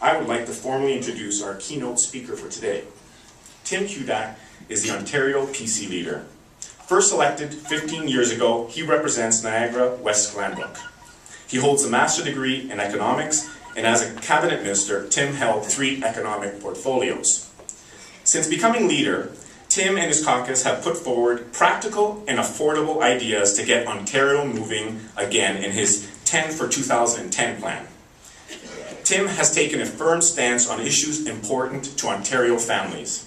I would like to formally introduce our keynote speaker for today. Tim Hudak is the Ontario PC Leader. First elected 15 years ago, he represents Niagara West Glanbrook. He holds a master's degree in economics, and as a cabinet minister, Tim held 3 economic portfolios. Since becoming leader, Tim and his caucus have put forward practical and affordable ideas to get Ontario moving again in his 10 for 2010 plan. Tim has taken a firm stance on issues important to Ontario families.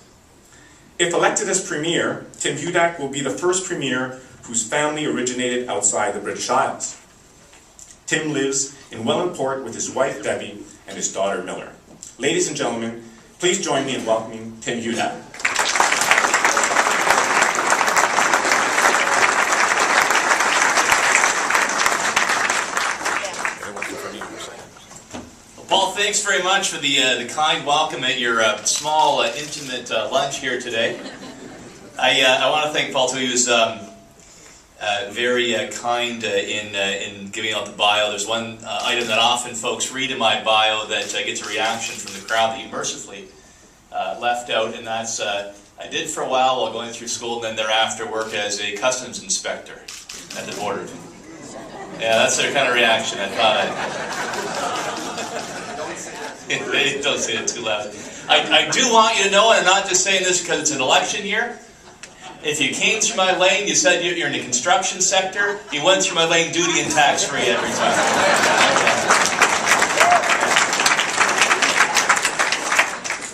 If elected as Premier, Tim Hudak will be the first Premier whose family originated outside the British Isles. Tim lives in Wellandport with his wife Debbie and his daughter Miller. Ladies and gentlemen, please join me in welcoming Tim Hudak. Paul, thanks very much for the kind welcome at your small, intimate lunch here today. I want to thank Paul too. He was very kind in giving out the bio. There's one item that often folks read in my bio that gets a reaction from the crowd that you mercifully left out, and that's I did for a while going through school, and then thereafter work as a customs inspector at the border. Yeah, that's their kind of reaction. I thought don't say it too loud. I do want you to know, and I'm not just saying this because it's an election year, if you came through my lane, you said you're in the construction sector, you went through my lane duty and tax-free every time.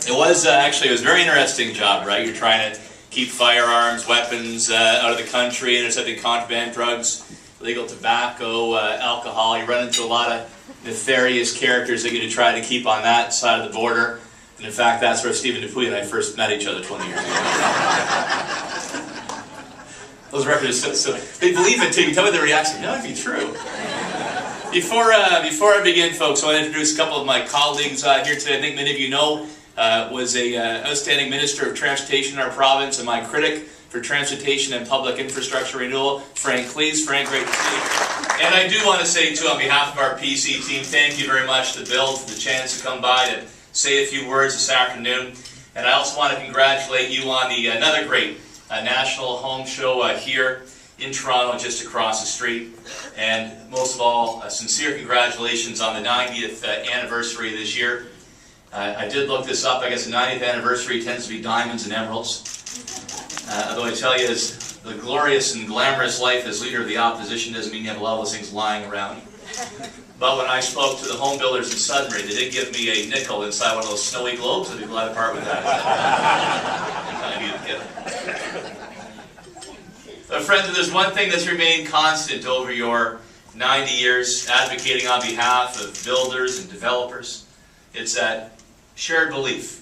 It was a very interesting job, right? You're trying to keep firearms, weapons out of the country, intercepting contraband drugs, illegal tobacco, alcohol. You run into a lot of nefarious characters that you try to keep on that side of the border. And in fact, that's where Stephen Dupuy and I first met each other 20 years ago. Those records, so they believe it too. You tell me the reaction. No, it'd be true. Before I begin, folks, I want to introduce a couple of my colleagues here today. I think many of you know was a outstanding Minister of Transportation in our province and my critic for transportation and public infrastructure renewal, Frank Cleese. Frank, great to see you. And I do want to say, too, on behalf of our PC team, thank you very much to BILD for the chance to come by to say a few words this afternoon. And I also want to congratulate you on another great national home show here in Toronto, just across the street. And most of all, sincere congratulations on the 90th anniversary this year. I did look this up. I guess the 90th anniversary tends to be diamonds and emeralds. Although I tell you, the glorious and glamorous life as leader of the opposition doesn't mean you have a lot of those things lying around. But when I spoke to the home builders in Sudbury, they did give me a nickel inside one of those snowy globes. I'd be glad to part with that. But friends, if there's one thing that's remained constant over your 90 years advocating on behalf of builders and developers, it's that shared belief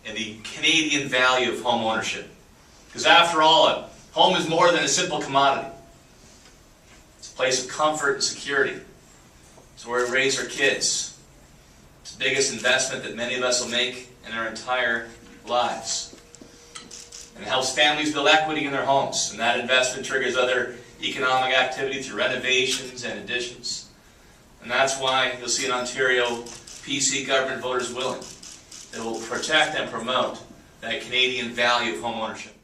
in the Canadian value of home ownership. Because after all, a home is more than a simple commodity. It's a place of comfort and security. It's where we raise our kids. It's the biggest investment that many of us will make in our entire lives. And it helps families build equity in their homes. And that investment triggers other economic activity through renovations and additions. And that's why you'll see in Ontario PC government voters willing. They will protect and promote that Canadian value of home ownership.